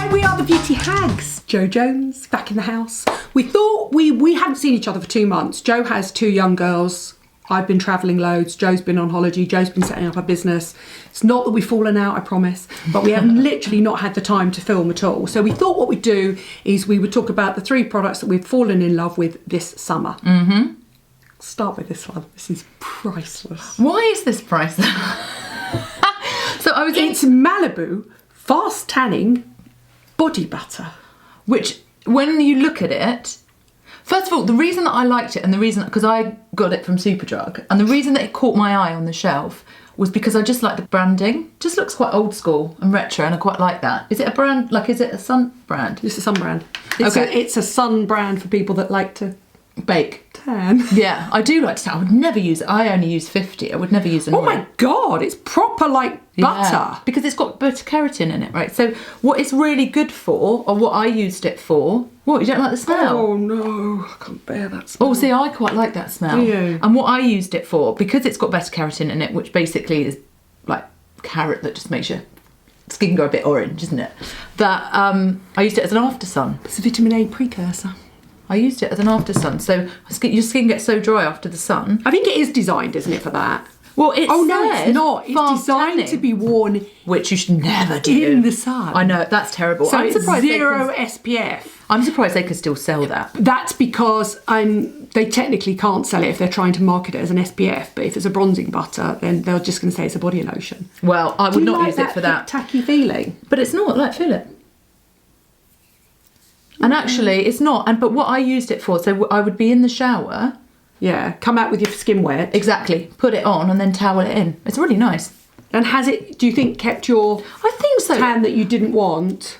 Hi, we are the Beauty Hags. Jo Jones, back in the house. We thought we hadn't seen each other for 2 months. Jo has 2 young girls. I've been travelling loads. Jo's been on holiday. Jo's been setting up a business. It's not that we've fallen out, I promise, but we have literally not had the time to film at all. So we thought what we'd do is we would talk about the 3 products that we've fallen in love with this summer. Start with this one. This is priceless. Why is this priceless? It's Malibu Fast Tanning Body Butter. Which, when you look at it, first of all, the reason that I liked it and the reason, because I got it from Superdrug, and the reason that it caught my eye on the shelf was because I just like the branding. It just looks quite old school and retro, and I quite like that. Is it a brand, like, is it a sun brand? It's a sun brand. It's a sun brand for people that like to bake. Tan. Yeah, I do like to tan. I would never use it. I only use 50. I would never use an oil. Oh my God, it's proper like butter. Because it's got beta-carotene in it, right? So what it's really good for, or what I used it for, what, you don't like the smell? Oh no, I can't bear that smell. Oh, see, I quite like that smell. Do you? And what I used it for, because it's got beta-carotene in it, which basically is like carrot that just makes your skin go a bit orange, isn't it? That I used it as an after sun. It's a vitamin A precursor. I used it as an after sun, so your skin gets so dry after the sun. I think it is designed, isn't it, for that? Well, it's no, it's not. It's designed to be worn, which you should never do in the sun. I know, that's terrible. So it's 0 SPF. I'm surprised they could still sell that. That's because they technically can't sell it if they're trying to market it as an SPF. But if it's a bronzing butter, then they're just going to say it's a body lotion. Well, I would not use it for that tacky feeling. But it's not. Like, feel it. And actually, it's not. But what I used it for, so I would be in the shower. Yeah, come out with your skin wet. Exactly. Put it on and then towel it in. It's really nice. And has it, do you think, kept your tan that you didn't want?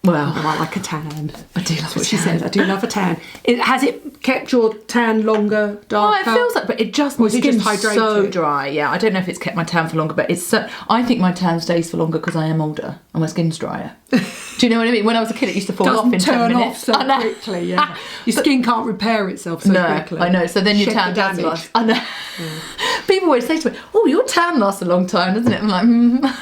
Well, I like a tan. I do love That's what she said. I do love a tan. Has it kept your tan longer, darker? Oh, it feels like, but it just, my skin's so dry. Yeah, I don't know if it's kept my tan for longer, but it's so, I think my tan stays for longer because I am older and my skin's drier. Do you know what I mean? When I was a kid, it used to fall off in 10 minutes. Doesn't turn off so quickly, yeah. Your skin can't repair itself so quickly. I know, so then your tan does last. I know. People always say to me, oh, your tan lasts a long time, doesn't it? I'm like,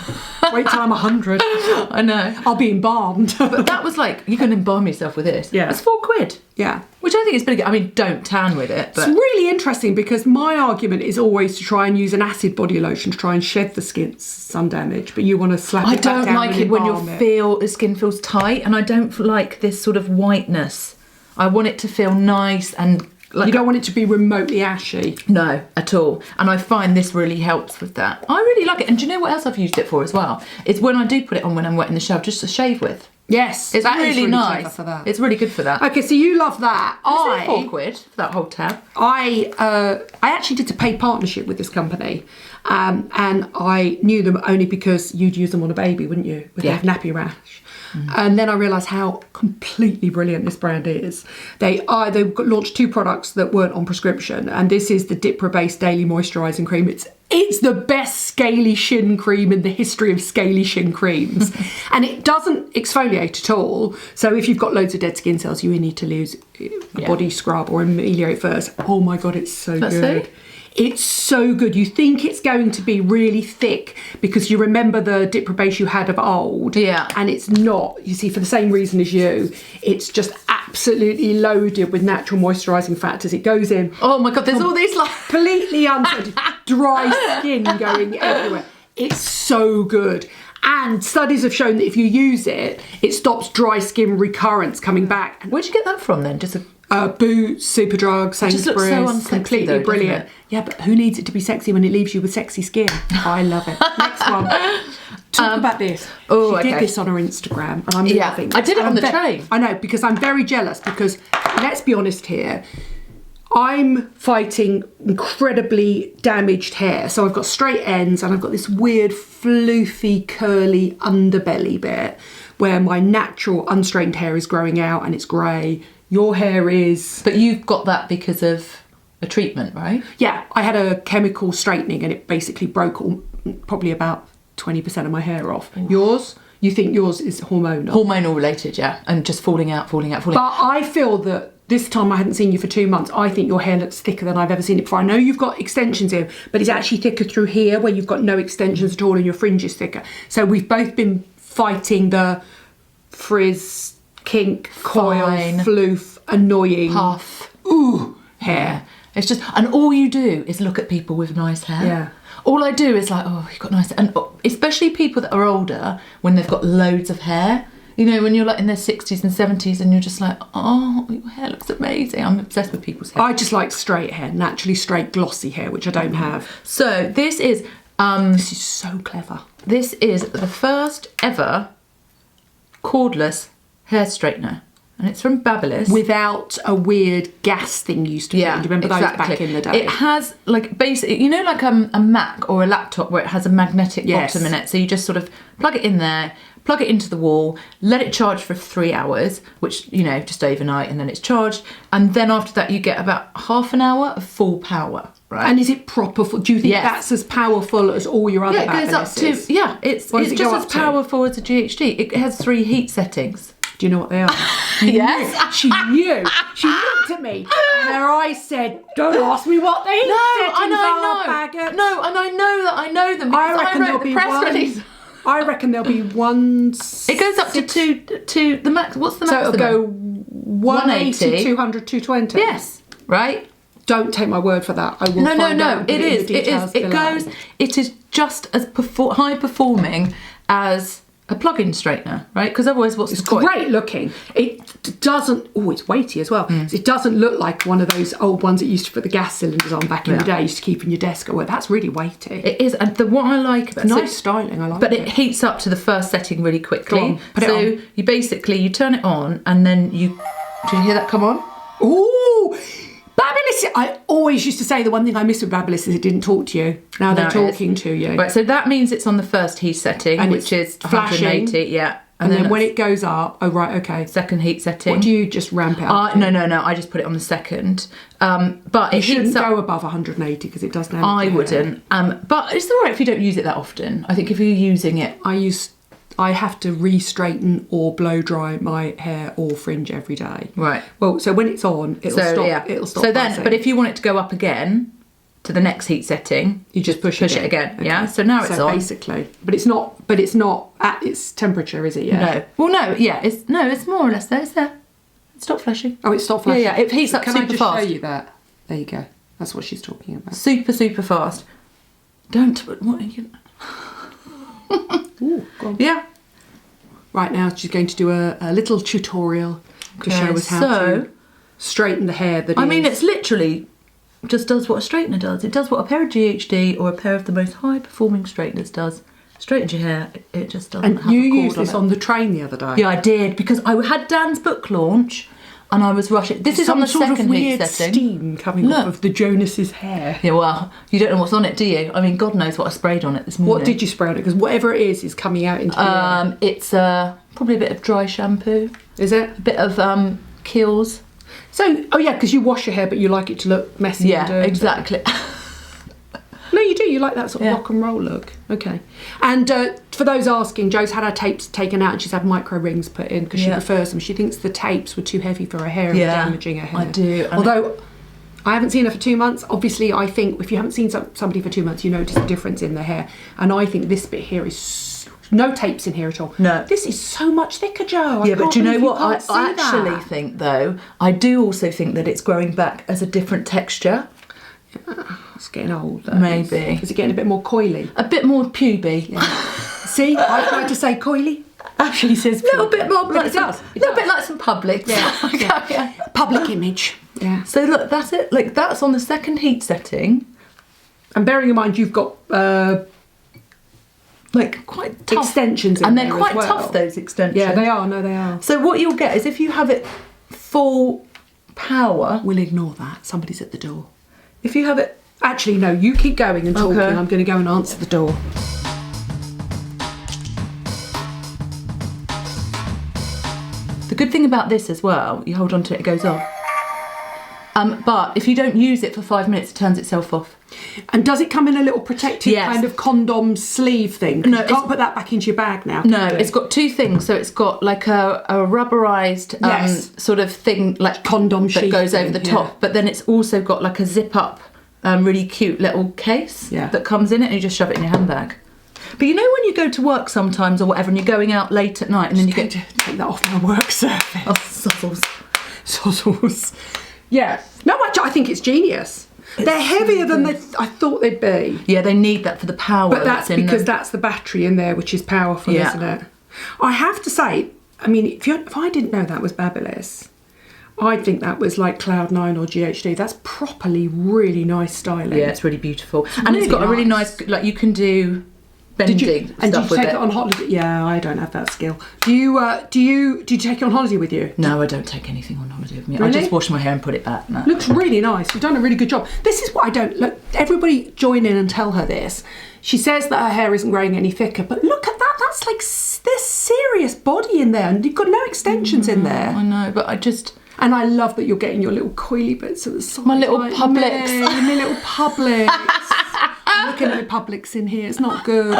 Wait till I'm 100. I know. I'll be embalmed. But that was like, you can embalm yourself with this. Yeah. It's £4. Yeah. Which I think is pretty good. I mean, don't tan with it. But it's really interesting because my argument is always to try and use an acid body lotion to try and shed the skin's sun damage, but you want to slap it back down. I don't like it when the skin feels tight, and I don't like this sort of whiteness. I want it to feel nice and like, you don't want it to be remotely ashy. No, at all. And I find this really helps with that. I really like it. And do you know what else I've used it for as well? It's when I do put it on when I'm wet in the shower, just to shave with. Yes, it's really nice. For that. It's really good for that. Okay, so you love that. £4 for that whole tab. I actually did a paid partnership with this company, and I knew them only because you'd use them on a baby, wouldn't you? With their nappy rash. And then I realised how completely brilliant this brand is. They launched 2 products that weren't on prescription, and this is the DIPROBASE Daily Moisturising Cream. It's the best scaly shin cream in the history of scaly shin creams. And it doesn't exfoliate at all. So if you've got loads of dead skin cells, you need to use a body scrub or ameliorate first. Oh my God, it's so good. It's so good. You think it's going to be really thick because you remember the DIPROBASE you had of old. Yeah. And it's not. You see, for the same reason as you, it's just absolutely loaded with natural moisturising factors. It goes in. Oh my God, there's all these like completely dry skin going everywhere. It's so good. And studies have shown that if you use it, it stops dry skin recurrence coming back. Where'd you get that from then? Just a BEAUT, Superdrug, Sainsbury's, so completely brilliant. Yeah, but who needs it to be sexy when it leaves you with sexy skin? I love it. Next one. Talk about this. She did this on her Instagram, and I'm loving it. I did it on the train. I know, because I'm very jealous, because let's be honest here, I'm fighting incredibly damaged hair. So I've got straight ends and I've got this weird floofy curly underbelly bit where my natural unstraightened hair is growing out and it's grey. Your hair is... But you've got that because of a treatment, right? Yeah, I had a chemical straightening and it basically broke probably about 20% of my hair off. Ooh. Yours? You think yours is hormonal? Hormonal related, yeah. And just falling out. But I feel that this time I hadn't seen you for 2 months. I think your hair looks thicker than I've ever seen it before. I know you've got extensions in, but it's actually thicker through here where you've got no extensions at all and your fringe is thicker. So we've both been fighting the frizz, kink, coil, Fine. floof, annoying, Puff. ooh, hair. It's just, and all you do is look at people with nice hair. Yeah. All I do is like, oh, you've got nice hair. And especially people that are older, when they've got loads of hair. You know, when you're like in their 60s and 70s and you're just like, oh, your hair looks amazing. I'm obsessed with people's hair. I just like straight hair, naturally straight, glossy hair, which I don't have. So this is so clever. This is the first ever cordless hair straightener. And it's from Babyliss. Without a weird gas thing you used to put in. Do you remember those back in the day? It has, like, basically, you know, like a Mac or a laptop where it has a magnetic bottom in it. So you just sort of plug it in there, plug it into the wall, let it charge for 3 hours, which, you know, just overnight, and then it's charged. And then after that, you get about half an hour of full power. Right. And is it proper? Do you think that's as powerful as all your other Babylisses? It goes up to, it's just as powerful as a GHD. It has 3 heat settings. Do you know what they are? Yes. She knew. She looked at me and her eyes said, don't ask me what the heat settings are, faggot. No, and I know that I know them because I reckon there'll be release. I reckon there'll be one... It goes up to the max. What's the max? So it'll go 180, 200, 220. Yes. Right? Don't take my word for that. I will find out. It is. It is just as high performing as a plug-in straightener, right? Because otherwise, what's the point? It's great looking. It doesn't. Oh, it's weighty as well. So it doesn't look like one of those old ones that you used to put the gas cylinders on back in the day. Used to keep in your desk. Oh, that's really weighty. It is, and what I like about nice styling. I like. But it heats up to the first setting really quickly. Go on, put it on. You turn it on, and then you. Did you hear that come on? Ooh. Babyliss, I always used to say the one thing I miss with Babyliss is it didn't talk to you. Now they're talking to you. Right, so that means it's on the first heat setting, and which is 180. Flashing. Yeah. And then when it goes up, oh right, okay. Second heat setting. What do you just ramp it up? No, I just put it on the second. But it shouldn't heats up. go above 180 because it does damage. I wouldn't. But it's all right if you don't use it that often. I think if you're using it, I have to re-straighten or blow dry my hair or fringe every day. Right. Well, so when it's on, it'll stop. Yeah. It'll stop. So then, but if you want it to go up again to the next heat setting, you just push it again. Okay. Yeah. So now it's on. Basically, but it's not at its temperature, is it? Yeah. No. Well, no. Yeah. It's more or less there. It's there. It stopped flashing. Oh, it stopped flashing. Yeah. It heats up super fast. Can I just show you that? There you go. That's what she's talking about. Super fast. Don't. What are you? Ooh, go on. Yeah. Right now, she's going to do a little tutorial to show us how to straighten the hair. I mean, it's literally just does what a straightener does. It does what a pair of GHD or a pair of the most high-performing straighteners does. Straightens your hair. It just doesn't. And you used this on the train the other day. Yeah, I did because I had Dan's book launch. And I was rushing. This is on the second heat setting. Steam coming off of the Jonas's hair. Yeah, well, you don't know what's on it, do you? I mean, God knows what I sprayed on it this morning. What did you spray on it? Because whatever it is coming out into the air. It's probably a bit of dry shampoo. Is it? A bit of Kiehl's. So, oh yeah, because you wash your hair, but you like it to look messy. Yeah, and dirty. exactly. No, you do. You like that sort of rock and roll look. Okay. And for those asking, Jo's had her tapes taken out and she's had micro rings put in because she prefers them. She thinks the tapes were too heavy for her hair and were damaging her hair. I do. Although I haven't seen her for 2 months. Obviously, I think if you haven't seen somebody for 2 months, you notice a difference in their hair. And I think this bit here is no tapes in here at all. No. This is so much thicker, Jo. Yeah, but do you know what? I actually think, though, I do also think that it's growing back as a different texture. It's getting old. Maybe. Is it getting a bit more coily? A bit more puby. Yeah. See, I tried to say coily. Actually says puby. A little bit more like a little bit like some Publix. Yeah. Public image. Yeah. So look, that's it. Like that's on the second heat setting. And bearing in mind you've got like quite tough extensions in and there they're quite as well. tough, those extensions. Yeah, they are. No, they are. So what you'll get is if you have it full power. We'll ignore that. Somebody's at the door. If you have it... Actually, no, you keep going and talking. Okay. I'm going to go and answer the door. The good thing about this as well, you hold on to it, it goes off. But if you don't use it for 5 minutes, it turns itself off. And does it come in a little protective kind of condom sleeve thing? No, you can't put that back into your bag now. No, it's got two things. So it's got like a rubberized sort of thing, like condom that goes over the top. But then it's also got like a zip up, really cute little case that comes in it, and you just shove it in your handbag. But you know when you go to work sometimes or whatever and you're going out late at night and then you get to take that off my work surface. Oh, sozzles. Sozzles. Yeah. No, I think it's genius. They're heavier than I thought they'd be. Yeah, they need that for the power. But that's because that's the battery in there, which is powerful, isn't it? I have to say, I mean, if I didn't know that was Babyliss, I'd think that was like Cloud9 or GHD. That's properly really nice styling. Yeah, it's really beautiful. And it's got a really nice, like you can do bending stuff with it. And did you take it on holiday? Yeah, I don't have that skill. Do you take it on holiday with you? No, I don't take anything on holiday with me. Really? I just wash my hair and put it back. No. Looks really nice. You've done a really good job. This is what I don't look. Everybody join in and tell her this. She says that her hair isn't growing any thicker, but look at that. That's like there's serious body in there, and you've got no extensions in there. I know, but I just. And I love that you're getting your little coily bits at the side. My little Publix. My little Publix. I'm looking at the Publix in here. It's not good.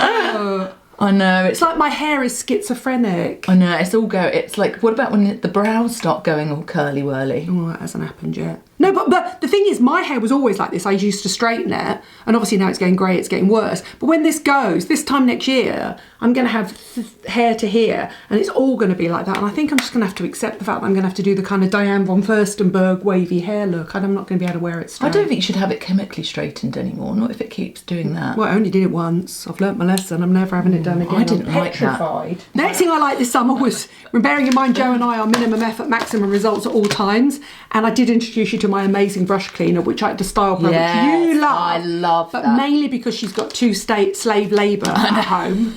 I know. It's like my hair is schizophrenic. I know. It's like, what about when the brows start going all curly whirly? Oh, that hasn't happened yet. No, but the thing is, my hair was always like this. I used to straighten it, and obviously now it's getting grey, it's getting worse. But when this goes, this time next year, I'm going to have hair to here, and it's all going to be like that. And I think I'm just going to have to accept the fact that I'm going to have to do the kind of Diane von Furstenberg wavy hair look, and I'm not going to be able to wear it straight. I don't think you should have it chemically straightened anymore, not if it keeps doing that. Well, I only did it once. I've learnt my lesson. I'm never having it done again. I didn't like that. Next thing I liked this summer was, bearing in mind Joe and I are minimum effort, maximum results at all times, and I did introduce you to my amazing brush cleaner, which the StylePro, which you love. I love but that. mainly because she's got 2 slave labour at home.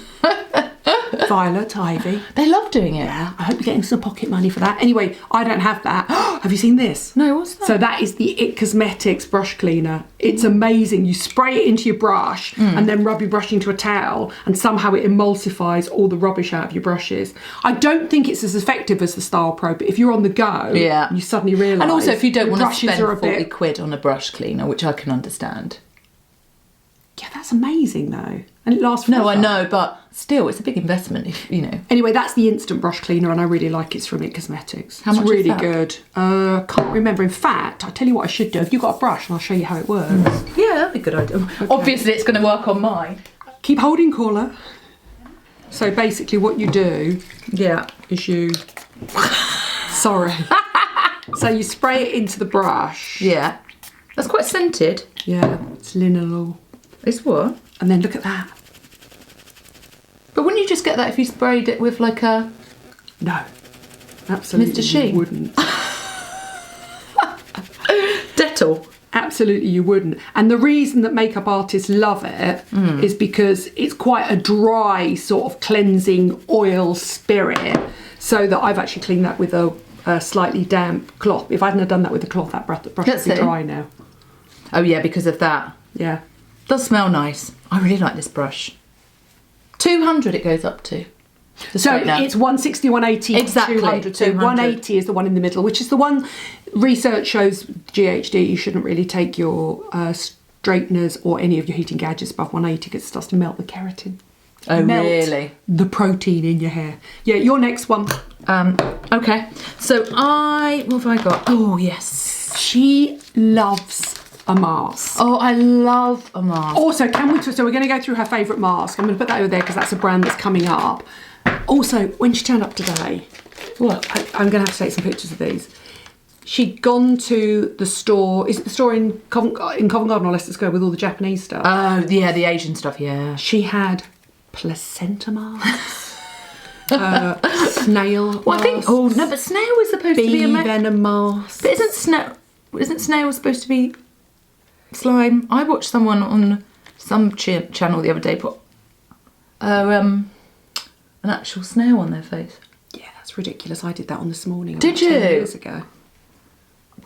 Violet, Ivy. They love doing it. Yeah, I hope you're getting some pocket money for that. Anyway, I don't have that. Have you seen this? No, what's that? So that is the IT Cosmetics brush cleaner. It's amazing. You spray it into your brush and then rub your brush into a towel, and somehow it emulsifies all the rubbish out of your brushes. I don't think it's as effective as the StylePro, but if you're on the go, you suddenly realise. And also if you don't want to spend are 40 quid on a brush cleaner, which I can understand. Yeah, that's amazing though. And it lasts forever. No, I know, but still, it's a big investment, if you know. Anyway, that's the instant brush cleaner, and I really like it. It's from IT Cosmetics. How much it's really is that? good. Can't remember. In fact, I'll tell you what I should do. If you've got a brush, and I'll show you how it works. Yeah, that'd be a good idea. Okay. Obviously, it's going to work on mine. Keep holding, caller. So basically what you do is you... Sorry. So you spray it into the brush. Yeah. That's quite scented. Yeah, it's linalool. It's what? And then look at that. But wouldn't you just get that if you sprayed it with like a... No, absolutely Mr. Sheen? You wouldn't. Dettol? Absolutely you wouldn't. And the reason that makeup artists love it is because it's quite a dry sort of cleansing oil spirit, so that I've actually cleaned that with a slightly damp cloth. If I hadn't have done that with a cloth, that brush would be dry now. Oh yeah, because of that. Yeah. Does smell nice. I really like this brush. 200 it goes up to. So it's 160, 180, exactly, 200. So 180 is the one in the middle, which is the one research shows GHD. You shouldn't really take your straighteners or any of your heating gadgets above 180 because it starts to melt the keratin. Oh, melt really? The protein in your hair. Yeah, your next one. Okay. So what have I got? Oh, yes. She loves a mask. Oh, I love a mask. Also, so we're going to go through her favourite mask. I'm going to put that over there because that's a brand that's coming up. Also, when she turned up today, I'm going to have to take some pictures of these. She'd gone to the store. Is it the store in Covent Garden or Leicester Square with all the Japanese stuff? Oh, yeah, the Asian stuff, yeah. She had placenta masks, snail masks. Well, I think, but snail was supposed to be a venom mask. But isn't snail supposed to be slime? I watched someone on some channel the other day put an actual snail on their face. Yeah, that's ridiculous. I did that on this morning. Did you? 10 years ago.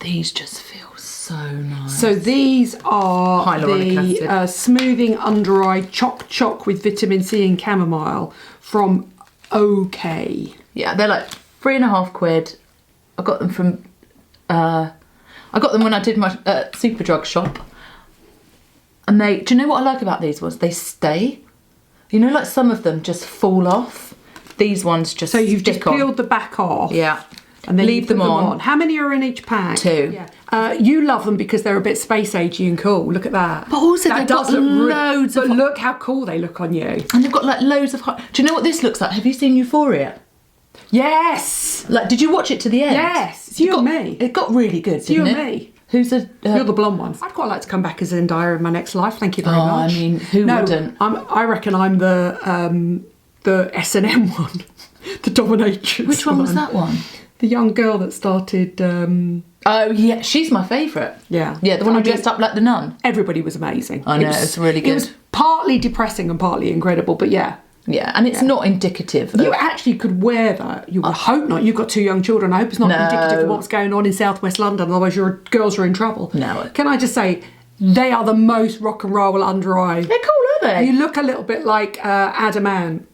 These just feel so nice. So these are Hyaluronic the acid. smoothing under eye choc with vitamin C and chamomile from OK. Yeah, they're like £3.50. I got them from I got them when I did my Superdrug shop. And do you know what I like about these ones? They stay. You know, like some of them just fall off. These ones just So you've just stick on. peeled the back off. Yeah. And then leave them on. How many are in each pack? 2. Yeah. You love them because they're a bit space agey and cool. Look at that. But also that they've got loads of... But look how cool they look on you. And they've got like loads of... Do you know what this looks like? Have you seen Euphoria? Yes. Like, did you watch it to the end? Yes. It's you and me. It got really good, didn't it? You and me. Who's the... You're the blonde ones. I'd quite like to come back as Zendaya in my next life. Thank you very much. I mean, who wouldn't? I reckon I'm the S&M one. The dominatrix. Which one was that one? The young girl that started... Oh, yeah, she's my favourite. Yeah. Yeah, the one who dressed up like the nun. Everybody was amazing. I know, it's really good. It was partly depressing and partly incredible, but yeah. Yeah, and it's not indicative of... You actually could wear that. You would hope not. You've got 2 young children. I hope it's not indicative of what's going on in southwest London, otherwise your girls are in trouble. No. Can I just say, they are the most rock and roll under eye. They're cool, aren't they? You look a little bit like Adam Ant.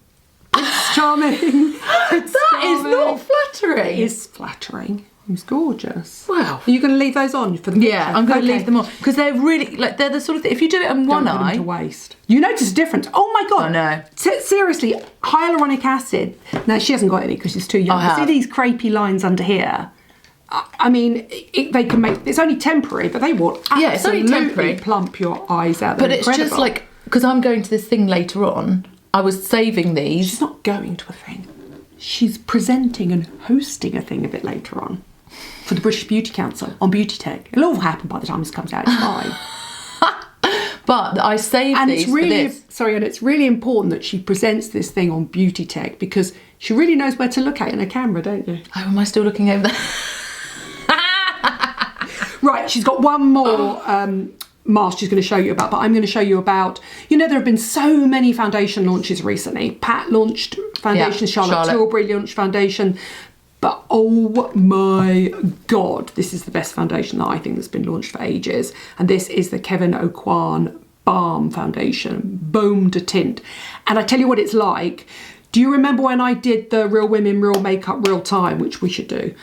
It's charming. That is not flattering. It is flattering. He's gorgeous. Wow. Are you going to leave those on for the picture? Yeah, I'm going to leave them on because they're really like they're the sort of thing. If you do it in one eye, to waste. You notice a difference. Oh my god! I know. Seriously, hyaluronic acid. Now she hasn't got any because she's too young. See these crepey lines under here. I mean, they can make. It's only temporary, but they will it's only temporary. Plump your eyes out. But it's just like because I'm going to this thing later on. I was saving these. She's not going to a thing. She's presenting and hosting a thing a bit later on. For the British Beauty Council on Beauty Tech. It'll all happen by the time this comes out. It's fine. But I saved these for this. Sorry, and it's really important that she presents this thing on Beauty Tech because she really knows where to look at in a camera, don't you? Oh, am I still looking over there? Right, she's got one more mask she's going to show you about, but I'm going to show you about, you know, there have been so many foundation launches recently. Pat launched foundation, Charlotte Tilbury launched foundation. But oh my God, this is the best foundation that I think that's been launched for ages. And this is the Kevyn Aucoin Balm Foundation, Baume de Tint. And I tell you what it's like. Do you remember when I did the Real Women, Real Makeup, Real Time, which we should do,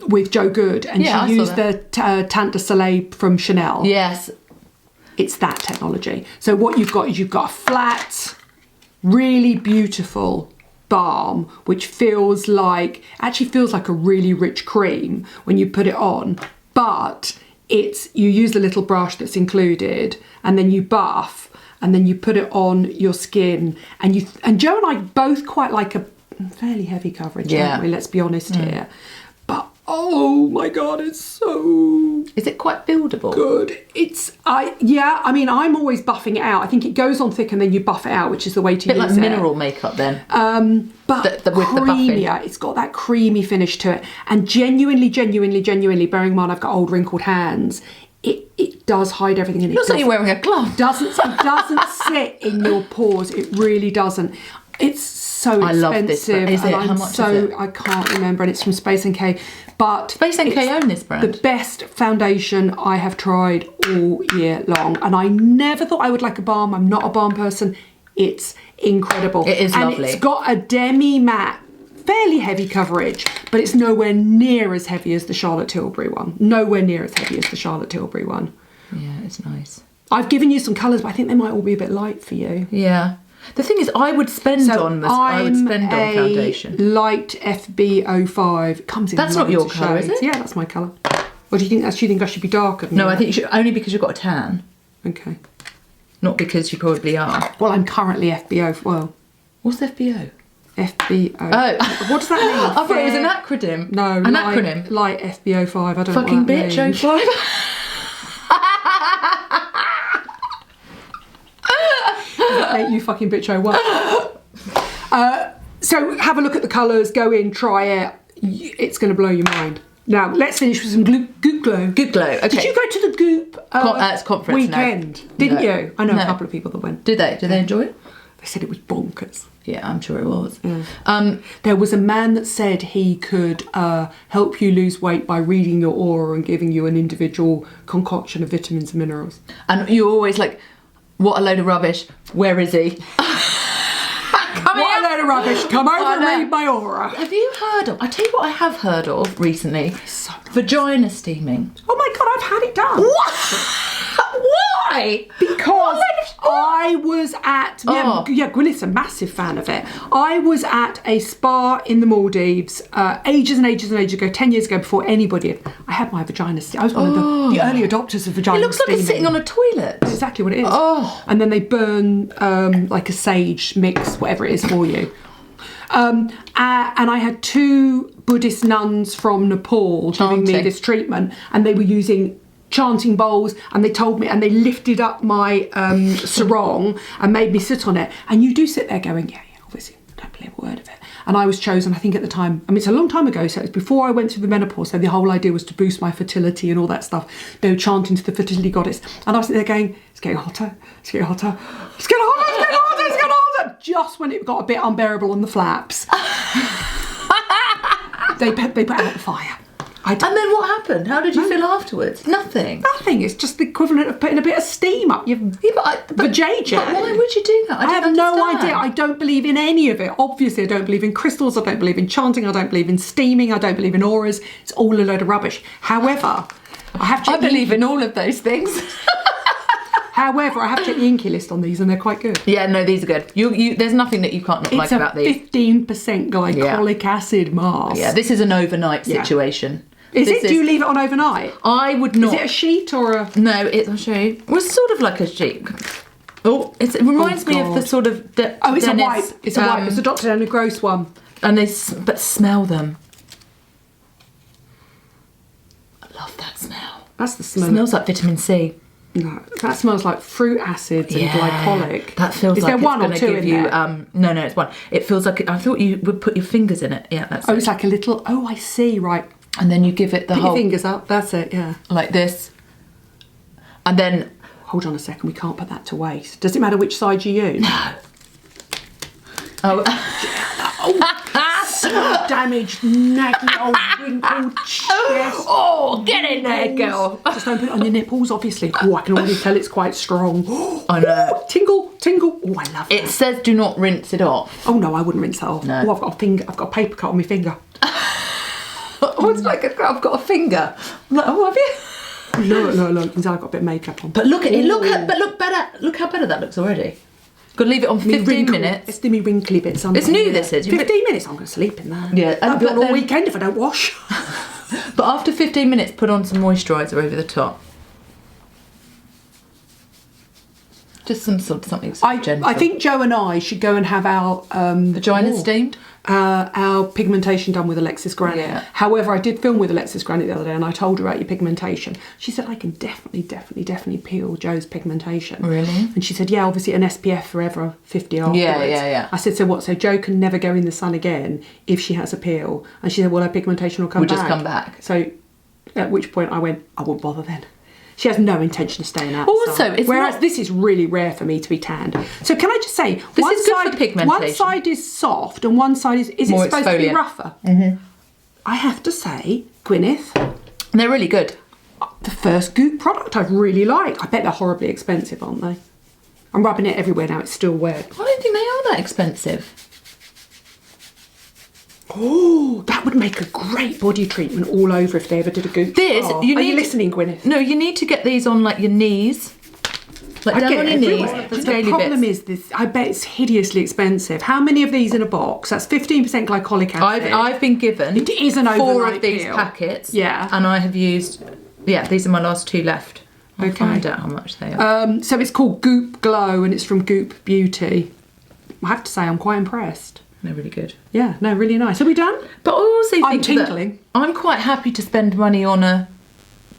with Jo Good? And she used the Teint de Soleil from Chanel. Yes. It's that technology. So what you've got is you've got a flat, really beautiful balm, which actually feels like a really rich cream when you put it on, but you use the little brush that's included and then you buff and then you put it on your skin and Jo and I both quite like a fairly heavy coverage, don't we? Let's be honest here. But oh my God, it's so... Is it quite buildable? Good. I mean, I'm always buffing it out. I think it goes on thick and then you buff it out, which is the way to use it. A bit like mineral makeup then. But with the creamier. It's got that creamy finish to it. And genuinely, bearing in mind I've got old wrinkled hands, it does hide everything in it. Looks like you're wearing a glove. It doesn't sit in your pores. It really doesn't. It's so expensive. I love this brand. Is it? How much is it? I can't remember, and it's from Space NK. But Space NK own this brand. The best foundation I have tried all year long, and I never thought I would like a balm. I'm not a balm person. It's incredible. It is lovely. And it's got a demi matte, fairly heavy coverage, but it's nowhere near as heavy as the Charlotte Tilbury one. Nowhere near as heavy as the Charlotte Tilbury one. Yeah, it's nice. I've given you some colours, but I think they might all be a bit light for you. Yeah. The thing is, I would spend on foundation. Light FB05. Comes in. That's not your colour, is it? Yeah, that's my colour. Or do you think I should be darker than No, that? I think you should, only because you've got a tan. Okay. Not because you probably are. Well, I'm currently FBO. Well, what's FBO? FBO. Oh, what does that mean? I thought it was an acronym. No, an acronym. Light FBO5. I don't know. Fucking bitch 05. Ain't you fucking bitch 01. So have a look at the colours, go in, try it. It's going to blow your mind. Now let's finish with some Goop Glow. Goop Glow. Okay. Did you go to the Goop conference weekend? No. Didn't you? I know a couple of people that went. Did they? Did they enjoy it? They said it was bonkers. Yeah, I'm sure it was. There was a man that said he could help you lose weight by reading your aura and giving you an individual concoction of vitamins and minerals. And you're always like, what a load of rubbish. Where is he? What a load of rubbish. Come over and read my aura. Have you heard of... I tell you what I have heard of recently. So nice. Vagina steaming. Oh my God, I've had it done. What? Why? Because I was at... Yeah, Gwyneth's a massive fan of it. I was at a spa in the Maldives ages and ages and ages ago, 10 years ago, before anybody... I had my vagina... I was one of the early adopters of vagina It looks like it's sitting on a toilet. That's exactly what it is. Oh. And then they burn like a sage mix, whatever it is for you. And I had 2 Buddhist nuns from Nepal giving me this treatment, and they were using chanting bowls, and they told me, and they lifted up my sarong and made me sit on it. And you do sit there going, yeah, obviously, I don't believe a word of it. And I was chosen, I think at the time, I mean, it's a long time ago, so it was before I went through the menopause, so the whole idea was to boost my fertility and all that stuff. They were chanting to the fertility goddess. And I was sitting there going, it's getting hotter, it's getting hotter, it's getting hotter, it's getting hotter, it's getting hotter. Just when it got a bit unbearable on the flaps, they put out the fire. And then what happened? How did you feel afterwards? Nothing. Nothing. It's just the equivalent of putting a bit of steam up your vajayjay. But why would you do that? I have no idea. I don't believe in any of it. Obviously, I don't believe in crystals. I don't believe in chanting. I don't believe in steaming. I don't believe in auras. It's all a load of rubbish. However, I believe in all of those things. However, I have checked the Inky list on these, and they're quite good. Yeah, no, these are good. There's nothing that you can't not like about these. It's a 15% glycolic acid mask. Yeah, this is an overnight situation. Is it? Do you leave it on overnight? I would not. Is it a sheet or a... No, I'll show you. It was sort of like a sheet. Oh, it reminds me of the sort of... it's a wipe. It's a wipe. It's a Dr. Daniel Gross one. And but smell them. I love that smell. That's the smell. It smells like vitamin C. No, that smells like fruit acids and glycolic. That feels Is like there one it's or going two to give in you... there? No, it's one. It feels like... I thought you would put your fingers in it. Yeah, that's it. It's like a little... Oh, I see, right. And then you give it the Put whole... your fingers up, that's it, yeah. Like this. And then... Hold on a second, we can't put that to waste. Does it matter which side you use? No. So damaged, naggy old wrinkled chest. Oh, get in there, girl. Just don't put it on your nipples, obviously. Oh, I can already tell it's quite strong. I know. Oh, tingle, tingle. Oh, I love it. that. It says do not rinse it off. Oh, no, I wouldn't rinse that off. No. Oh, I've got a paper cut on my finger. Oh, it's like I've got a finger. I'm like, oh, have you? No. You can tell I've got a bit of makeup on. But look at it. Look how better that looks already. Got to leave it on 15 minutes. It's me wrinkly bits under. It's new, this is. 15 minutes, I'm going to sleep in that. Yeah. I'll be on all weekend if I don't wash. But after 15 minutes, put on some moisturiser over the top. Just something gentle. I think Joe and I should go and have our... Vagina steamed? Our pigmentation done with Alexis Granite. Yeah. However, I did film with Alexis Granite the other day, and I told her about your pigmentation. She said, I can definitely peel Joe's pigmentation. Really? And she said, yeah, obviously an SPF forever 50 afterwards. Yeah. I said, so what? So Joe can never go in the sun again if she has a peel? And she said, well, her pigmentation will come back. Will just come back. So at which point I went, I won't bother then. She has no intention of staying outside. Also, whereas this is really rare for me to be tanned. So can I just say, this is good for pigmentation. One side is soft and one side is it more supposed exfoliant. to be rougher? Mm-hmm. I have to say, Gwyneth, they're really good. The first Goop product I really like. I bet they're horribly expensive, aren't they? I'm rubbing it everywhere now. It's still wet. I don't think they are that expensive. Oh, that would make a great body treatment all over if they ever did a Goop. Are you listening, Gwyneth? No, you need to get these on like your knees. Like down on your knees. The problem is this. I bet it's hideously expensive. How many of these in a box? That's 15% glycolic acid. I've been given it is an 4 of these packets. Yeah. And I have used, these are my last 2 left. I'll find out how much they are. So it's called Goop Glow and it's from Goop Beauty. I have to say I'm quite impressed. They're really good. Yeah, no, really nice. Are we done? But I also think I'm tingling. I'm quite happy to spend money on a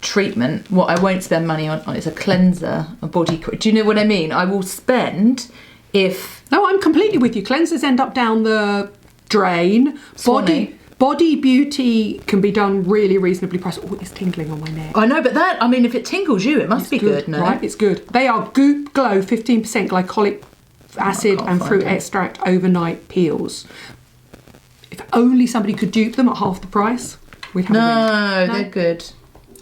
treatment. What I won't spend money on is a cleanser, a body cream. Do you know what I mean? I will spend if... No, I'm completely with you. Cleansers end up down the drain. Swanee. Body beauty can be done really reasonably priced. Oh, it's tingling on my neck. I know, but if it tingles you, it must be good, no? Right, it's good. They are Goop Glow 15% glycolic acid and fruit extract overnight peels. If only somebody could dupe them at half the price, we'd have a win. No, they're good.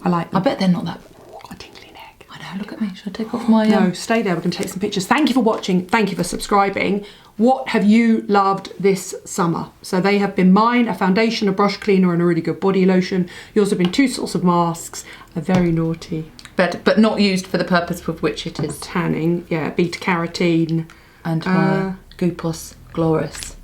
I like them. I bet they're not that. Got a tingly neck. I know, look at me. Should I take off my... No, stay there. We're going to take some pictures. Thank you for watching. Thank you for subscribing. What have you loved this summer? So they have been mine, a foundation, a brush cleaner and a really good body lotion. Yours have been 2 sorts of masks, a very naughty better, but not used for the purpose for which it is. Tanning, yeah, beta carotene. And my Goopos Gloris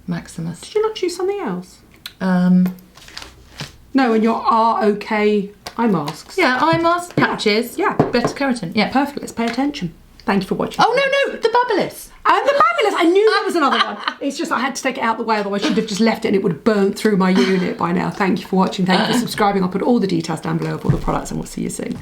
Maximus. Did you not choose something else? No, and your ROK eye masks. Yeah, eye mask, patches. Yeah. Beta keratin. Yeah. Perfect, let's pay attention. Thank you for watching. Oh, no, the Babyliss. And the Fabulous, I knew there was another one. It's just I had to take it out the way, otherwise she'd have just left it and it would have burnt through my unit by now. Thank you for watching. Thank you for subscribing. I'll put all the details down below of all the products and we'll see you soon.